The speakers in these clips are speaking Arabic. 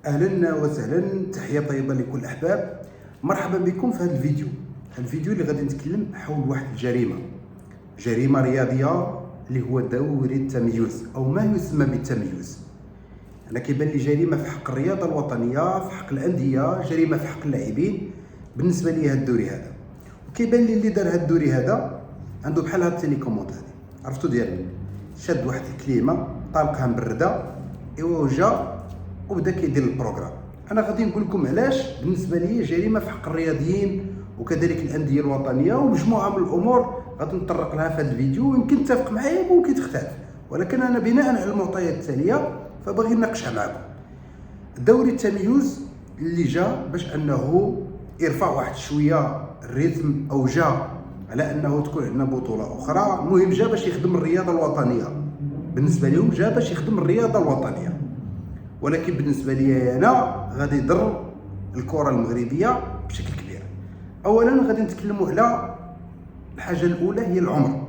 اهلا وسهلا، تحيه طيبه لكل الاحباب. مرحبا بكم في هذا الفيديو اللي غادي نتكلم حول واحد جريمه رياضيه اللي هو دوري التمييز او ما يسمى بالتمييز. انا كيبان لي جريمه في حق الرياضه الوطنيه، في حق الانديه، جريمه في حق اللاعبين. بالنسبه لي هذا الدوري هذا، وكيبان لي اللي دار هذا الدوري هذا عنده بحال هاد التيليكوموند هذه، عرفتو ديالنا، شاد واحد الكليمه طالقها مبرده ايوا جا وبدا كيدير البروغرام. انا غادي نقول لكم علاش بالنسبه لي جريمه في حق الرياضيين وكذلك الانديه الوطنيه، ومجموعه من الامور غادي نطرق لها في هذا الفيديو. يمكن تتفق معايا ممكن تختلف، ولكن انا بناء على المعطيات التاليه فباغي نناقشها معكم. دوري التمييز اللي جا باش انه يرفع واحد شويه الريتم، او جا على انه تكون عندنا بطوله اخرى. المهم جا باش يخدم الرياضه الوطنيه، بالنسبه لهم جا باش يخدم الرياضه الوطنيه. ولكن بالنسبه لي انا غادي يضر الكره المغربيه بشكل كبير. اولا غادي نتكلموا على الحاجه الاولى هي العمر،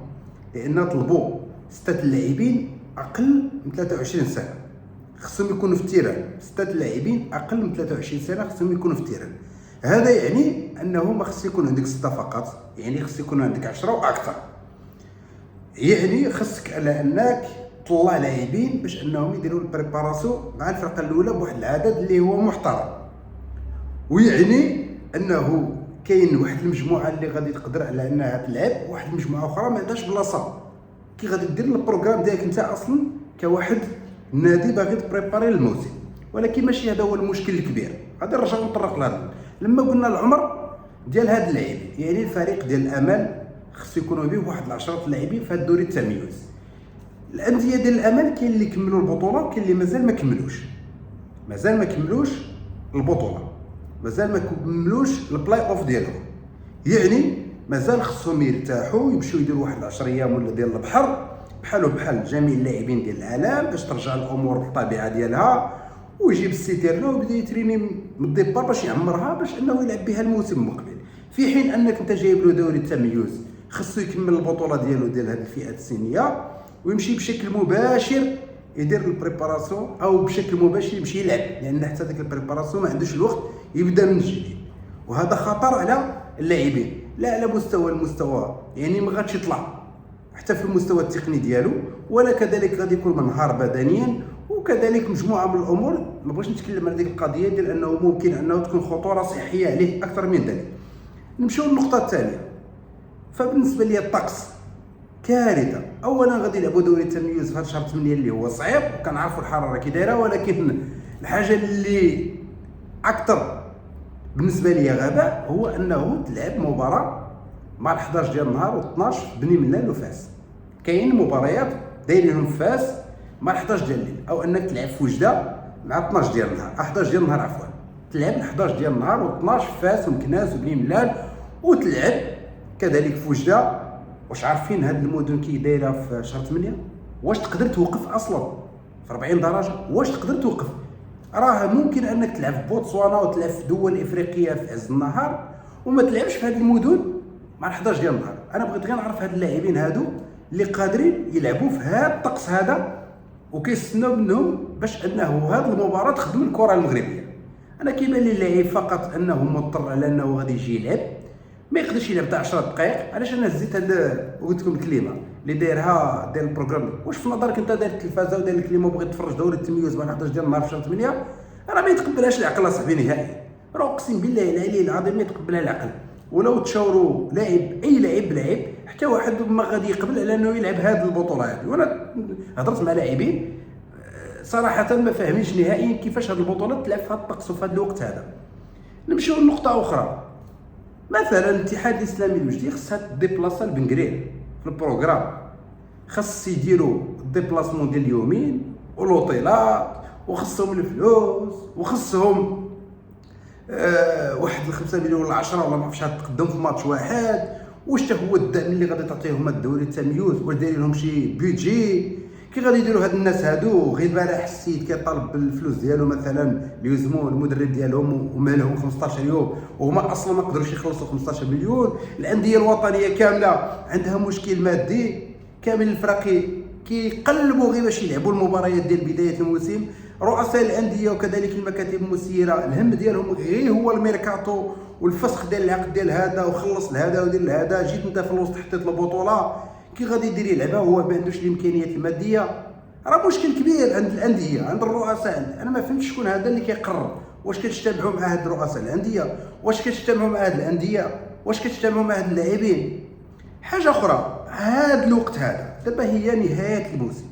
لان طلبوا 6 اللاعبين اقل من 23 سنه خصهم يكونوا في التيران. 6 اللاعبين اقل من 23 سنه خصهم يكونوا في التيران. هذا يعني انه ما خص يكون عندك 6 فقط، يعني خص يكون عندك 10 واكثر. يعني خصك على انك طلع لاعبين باش انهم يديروا البريباراسيون مع الفرقه الاولى بواحد العدد اللي هو محترم. ويعني انه كاين واحد المجموعه اللي غادي تقدر على انها تلعب، واحد المجموعه اخرى ما عندهاش بلاصه. كي غادي دير البروغرام ديالك انت اصلا كواحد نادي باغي تبريباري الموسم. ولكن ماشي هذا هو المشكل الكبير، غادي نرجعوا نطرق لهذا. لما قلنا العمر ديال هاد اللاعب، يعني الفريق ديال الامل خص يكونوا به واحد 10 لاعبين في هاد دوري التمييز. الانديه ديال الامل كاين اللي كملوا البطوله، كاين اللي مازال ما كملوش، البطوله، مازال ما كملوش البلاي اوف ديالهم. يعني مازال خصهم يرتاحوا، يمشيو يديروا واحد 10 ايام ولا ديال البحر بحال جميع اللاعبين ديال العالم، باش ترجع الامور للطبيعه ديالها، ويجيب السيتيرنا ويبدا يتريني من الديبار باش يعمرها باش انه يلعب بها الموسم المقبل. في حين انك انت جايب له دوري التمييز خصو يكمل البطوله ديالو ديال هذه الفئات السنيه ويمشي بشكل مباشر يدير البريباراسيون، او بشكل مباشر يمشي يلعب، لان حتى ديك البريباراسيون ما عندوش الوقت يبدا من جديد. وهذا خطر على اللاعبين، لا على المستوى يعني ما غاديش يطلع حتى في المستوى التقني ديالو، ولا كذلك غادي يكون منهار بدنيا، وكذلك مجموعه من الامور. ما بغيتش نتكلم على ديك القضيه ديال انه ممكن انه تكون خطوره صحيه عليه اكثر من ذلك. نمشيو للنقطه الثانيه. فبالنسبه لي الطقس كارثه. اولا غادي يلعبوا دوري التمييز في شهر 8 اللي هو صعيب، وكنعرفوا الحراره كي دايره. ولكن الحاجه اللي اكثر بالنسبه لي غباء هو انه تلعب مباراه مع 11 ديال النهار و12 بني ملال وفاس. كاين مباريات دايرينهم في فاس مع 11 ديال الليل، او انك تلعب في وجده مع 12 ديال النهار، 11 ديال النهار عفوا، تلعب 11 ديال النهار و12 في فاس ومكناس وبني ملال، وتلعب كذلك في وجده. واش عارفين هاد المدن كي دايره في شهر 8؟ واش تقدر توقف اصلا في 40 درجه؟ واش تقدر توقف؟ راه ممكن انك تلعب في بوتسوانا وتلعب في دول افريقيه في عز النهار وما تلعبش في هاد المدن مع 11 ديال النهار. انا بغيت غير نعرف هاد اللاعبين هادو اللي قادرين يلعبوا في هاد الطقس هذا وكيستناو منهم باش انه هاد المباراه تخدم الكره المغربيه. انا كيبان لي اللاعب فقط انه مضطر على انه غادي يجي يلعب، ما يقدرش يلعب حتى 10 دقائق. علاش انا هزيت هاد قلت لكم الكلمه اللي دايرها ديال البروغرام؟ واش في نظرك انت داير التلفازه وداير الكلمه وبغيت تفرج دوري التمييز مع 11 ديال النهار في شهر 8؟ راه ما يتقبلهاش العقل اصاحبي نهائيا. راه اقسم بالله العلي العظيم ما يتقبلها العقل. ولو تشاوروا اي لاعب حتى واحد ما غادي يقبل على انه يلعب هذه البطوله هذه. وانا هضرت مع لاعبين صراحه ما فاهمينش نهائيا كيفاش هذه البطوله تلعب في هذا الطقس وفي هذا الوقت هذا. نمشيو لنقطه اخرى. مثلا الاتحاد الاسلامي الوجدي خصها ديبلاصا لبنكرير في البروغرام، خص يديروا الديبلاسمون ديال اليومين والاوتيلات، وخصهم الفلوس، وخصهم واحد 5 مليون ولا 10 ولا ما عرفتش تقدم في ماتش واحد. واش حتى هو الدعم اللي غادي تعطيهم الدوري التمييز؟ واش دايرين لهم شي بيدجي؟ كي غادي يديروا هاد الناس هادو؟ غير البارح السيد كيطالب بالفلوس ديالو مثلا ليزموا المدرب ديالهم ومالهم 15 يوم وهما اصلا ما قدروش يخلصوا 15 مليون. الانديه الوطنيه كامله عندها مشكل مادي، كامل الفرق كيقلبوا غير باش يلعبوا المباريات ديال بدايه الموسم. رؤساء الانديه وكذلك المكاتب المسيره الهم ديالهم غير هو الميركاتو والفسخ ديال العقد ديال هذا، وخلص لهذا ودير لهذا، جيت انت في الوسط حطيت البطوله، كي غادي يدير يلعبها هو ما عندوش الامكانيات الماديه؟ راه مشكل كبير عند الانديه، عند الرؤساء. انا ما فهمتش شكون هذا اللي كيقرر. واش كتجتمعوا مع هاد رؤساء الانديه؟ واش كتجتمعوا مع هاد الانديه؟ واش كتجتمعوا مع هاد اللاعبين؟ حاجه اخرى، هاد الوقت هذا دابا هي نهايه الموسم،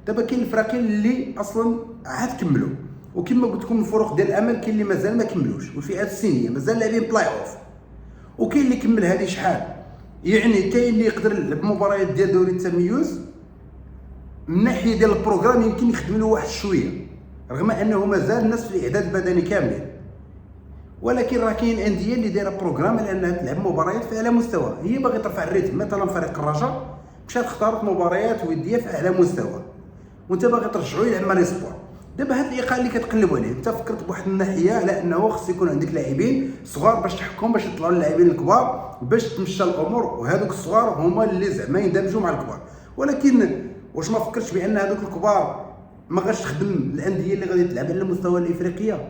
دابا كاين الفريقين اللي اصلا عاد كملوا، وكما قلت لكم الفروق ديال الامل كاين اللي مازال ما كملوش، والفئات السنيه مازال لاعبين بلاي اوف، وكاين اللي كمل هذه شحال. يعني كاين اللي يقدر يلعب مباريات ديال دوري التميز من ناحيه ديال البروغرام يمكن يخدم له واحد شويه، رغم انه مازال الناس في الاعداد البدني كاملين، ولكن راه كاين انديه اللي دايره بروغرام على انها تلعب مباريات في اعلى مستوى. هي باغي ترفع الريتم، مثلا فريق الرجاء مشات اختارت مباريات وديه في اعلى مستوى، وانت باغي ترجعوا يلعب مع ليسبوار. دابا هاد الايقاع اللي كتقلبوا عليه، انت فكرت بواحد الناحيه على انه خص يكون عندك لاعبين صغار باش تحكم، باش يطلعوا اللاعبين الكبار باش تمشى الامور، وهذوك الصغار هما اللي زعما يندمجوا مع الكبار. ولكن واش ما فكرتش بان هذوك الكبار ما غاش تخدم الانديه اللي غادي تلعب على المستوى الافريقيه؟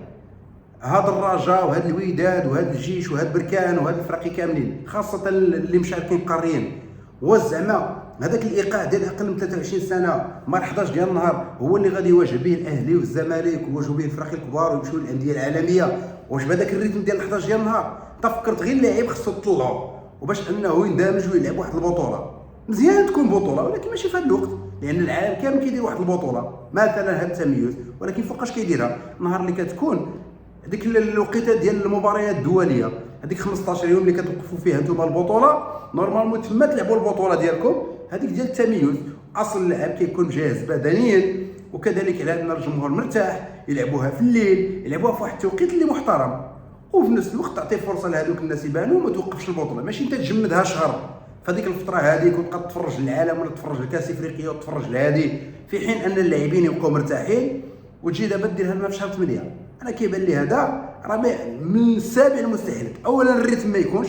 هذا الرجاء وهذا الوداد وهذا الجيش وهذا بركان وهذا الفرق كاملين، خاصه اللي مشاركين قاريين، وزعما هذاك الايقاع ديال اقل من 23 سنه مع 11 ديال النهار هو اللي غادي يواجه به الاهلي والزمالك ويواجهوا به الفرق الكبار ويمشيو للانديه العالميه؟ واش بهذاك الريتم ديال 11 ديال النهار تفكرت غير اللاعب خصو يطلعوا وباش انه يندمج ويلعب واحد البطوله؟ مزيان تكون بطوله، ولكن ماشي في هذا الوقت، لان العالم كامل كيدير واحد البطوله مثلا هذا التميز، ولكن فوقاش كيديرها؟ النهار اللي كتكون هذيك الوقيته ديال المباريات الدوليه، هذيك 15 يوم اللي كتوقفوا فيها انتم البطوله، نورمالمون تما تلعبوا البطوله ديالكم هذيك ديال التميز. اصل اللاعب كيكون جاهز بدنيا، وكذلك على ان الجمهور مرتاح، يلعبوها في الليل، يلعبوها في واحد التوقيت اللي محترم، وفي نفس الوقت تعطي فرصه لهذوك الناس يبانوا وما توقفش البطوله. ماشي انت تجمدها شهر فهذيك الفتره هذيك وتبقى تفرج العالم ولا تفرج الكاس افريقيا وتفرج لهذه، في حين ان اللاعبين يبقوا مرتاحين، وتجي دابا ديرها لنا في شهر 8. انا كيبان لي هذا راه من السابع المستحيلات. اولا الريتم ما يكونش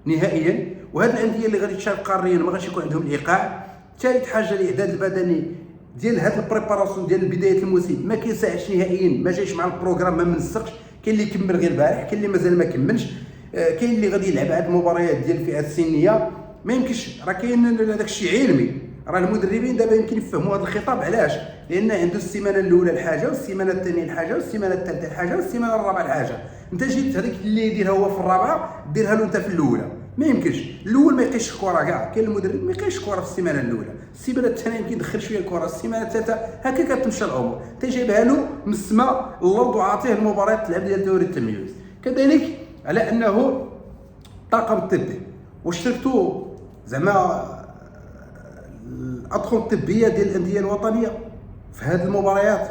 نهائيا، وهاد الانديه اللي غادي تشارك قاريا ما غاديش يكون عندهم الايقاع. ثالث حاجه الاعداد البدني ديال هاد البريباراسيون ديال بدايه الموسم ما كيساعدش نهائيا، ما جايش مع البروغرام، ما منسقش. كاين اللي كمل غير البارح، كاين اللي مازال ما كملش، كاين اللي غادي يلعب هاد المباريات ديال الفئات السنيه. ما يمكنش، راه كاين هذاك الشيء علمي، راه المدربين دابا يمكن يفهموا هذا الخطاب. علاش؟ لان عنده السيمانه الاولى الحاجه، والسيمانه الثانيه الحاجه، والسيمانه الثالثه الحاجه، والسيمانه الرابعه الحاجه. انت جيت هذيك اللي يديرها هو في الرابعه ديرها له انت في الاولى، ما يمكنش. الاول ما يقيش الكره كاع، كاين المدرب ما يقيش الكره في السيمانه الاولى، السيمانه الثانيه يمكن يدخل شويه الكره، السيمانه الثالثه هكا كتمشى الامور. انت جايبها له من السماء الارض وعاطيه المباريات تلعب ديال دوري التميز. كذلك على انه الطاقم الطبي، واشتركتوا زعما الاطقم الطبيه ديال الانديه الوطنيه في هذه المباريات.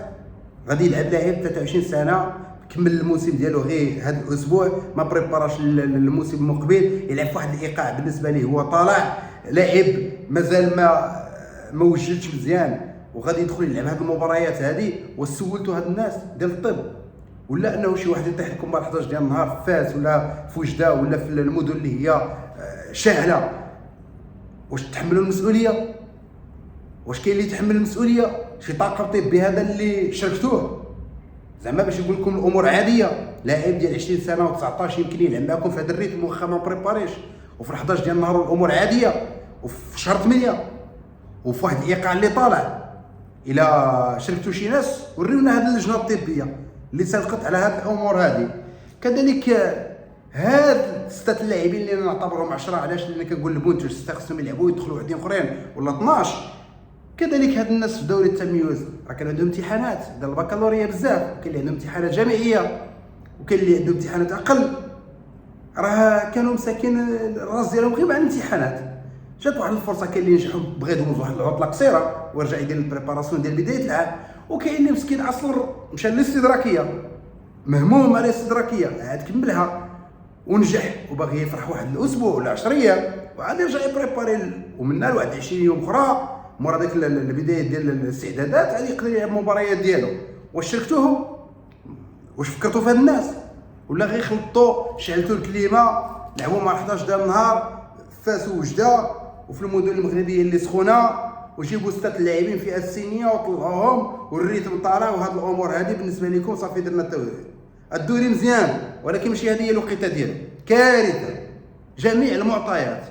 غادي يلعب لاعب 23 سنه كمل الموسم ديالو غير هذا الاسبوع، ما بريباراش الموسم المقبل، يلعب في واحد الايقاع بالنسبه ليه هو طالع، لاعب مازال ما وجدش مزيان وغادي يدخل يلعب هذه المباريات هذه. وسولتوا هاد الناس ديال الطب، ولا انه شي واحد يطيح لكم بعد 11 ديال النهار في فاس ولا في وجده ولا في المدن اللي هي شاهله، واش تحملوا المسؤوليه؟ واش كاين اللي يتحمل المسؤوليه؟ شي طاقم طبي هذا اللي شاركتوه زعما باش يقول لكم الامور عاديه؟ لاعب ديال 20 سنه و19 يمكن يلعب معكم في هذا الريتم واخا ما بريباريش، وفي 11 ديال النهار الامور عاديه، وفي شهر 8 وفي واحد الايقاع اللي طالع. الى شاركتوا شي ناس وريونا هذه اللجنه الطبيه اللي سلقت على هذه الامور هذه. كذلك هاد 6 اللاعبين اللي نعتبرهم 10، علاش؟ لان كنقول البونتوس 6 خصهم يلعبوا يدخلوا وحدين اخرين ولا 12. كذلك هاد الناس في دوري التمييز راه كان عندهم امتحانات ديال البكالوريا بزاف، وكاين اللي عندهم امتحانات جامعيه، وكاين اللي عندهم امتحانات اقل. راه كانوا مساكين الراس ديالهم غير مع الامتحانات. جات واحد الفرصه، كاين اللي نجحوا بغى يدوز واحد العطله قصيره ورجع يدير البريباراسيون ديال بدايه العام، وكاين اللي مسكين اصلا مشى للاستدراكيه مهموم على الاستدراكيه عاد كملها ونجح وباغي يفرح واحد الاسبوع ولا 10 ايام وعاد يرجع يبريباري، ومنها لواحد 20 يوم اخرى مورا ديك البدايه ديال الاستعدادات عاد يقدر يلعب المباريات ديالو. واش شاركتوهم؟ واش فكرتوا في هاد الناس؟ ولا غير خلطوا شعلتوا الكليمه لعبوا مع 11 ديال النهار في فاس ووجده وفي المدن المغربيه اللي سخونه وجيبوا ستة اللاعبين فئه السنيه وطلعوهم والريتم طالع، وهاد الامور هذه بالنسبه لكم صافي درنا الدوري مزيان، ولكن ماشي هذه هي الوقيته ديالو. كارثه جميع المعطيات،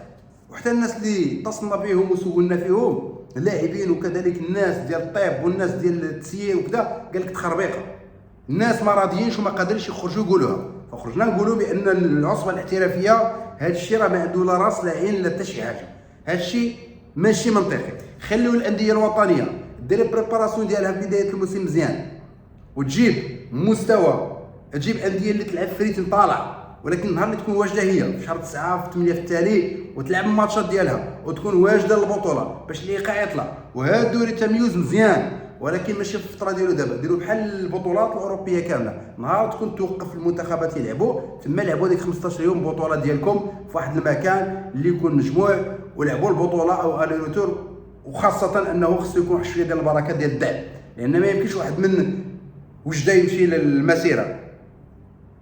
وحتى الناس اللي اتصلنا بهم وسولنا فيهم اللاعبين وكذلك الناس ديال الطيب والناس ديال التسيير وكذا، قال لك تخربيقه، الناس ما راضيينش وما قادرينش يخرجوا يقولوها. فخرجنا نقولوا بان العصبه الاحترافيه هذا الشيء راه ما عنده لا راس لا عين لا حتى شي حاجه، هذا الشيء ماشي منطقي. خليو الانديه الوطنيه دير البريباراسيون ديالها في بدايه الموسم مزيان، وتجيب مستوى، تجيب انديه اللي تلعب في ريتم طالع، ولكن النهار اللي تكون واجده هي في شهر 9 في 8 في التالي وتلعب الماتشات ديالها وتكون واجده للبطوله باش الايقاع يطلع. وهذا الدوري التمييز مزيان، ولكن ماشي في الفتره ديالو دابا، ديروا بحال البطولات الاوروبيه كامله، نهار تكون توقف المنتخبات يلعبوا تما لعبوا ديك 15 يوم بطوله ديالكم في واحد المكان اللي يكون مجموع ولعبوا البطوله او الي روتور، وخاصه انه خصو يكون واحد شويه ديال البركه ديال الدعم، لان ما يمكنش واحد من وجده يمشي للمسيره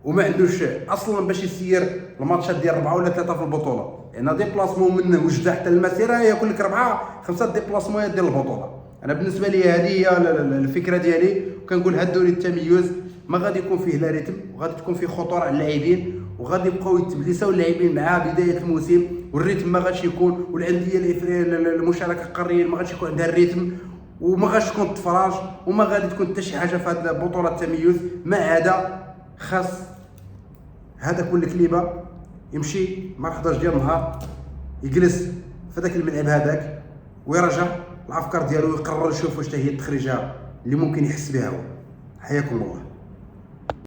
وما عندوش اصلا باش يسير الماتشات ديال 4 ولا 3 في البطوله، لان ديبلاسمون من وجده حتى المسيره ياكل لك 4 5 ديبلاسمون ديال البطوله. انا بالنسبه لي هذه هي الفكره ديالي، وكنقول هاد الدوري التميز ما غادي يكون فيه لا ريتم، وغادي تكون فيه خطوره على اللاعبين، وغادي يبقاو يتبلساو اللاعبين مع بدايه الموسم، والريتم ما غاديش يكون، والانديه المشاركه القاريه ما غاديش يكون عندها الريتم، وما غاديش تكون تفراج، وما غادي تكون حتى شي حاجه في هذه البطوله التميز. ما عدا خاص هذا كل كليبه يمشي مع 11 ديال النهار يجلس في ذاك الملعب هذاك ويرجع الافكار ديالو ويقرر يشوف واش هي التخريجه اللي ممكن يحس بها هو. حياكم الله.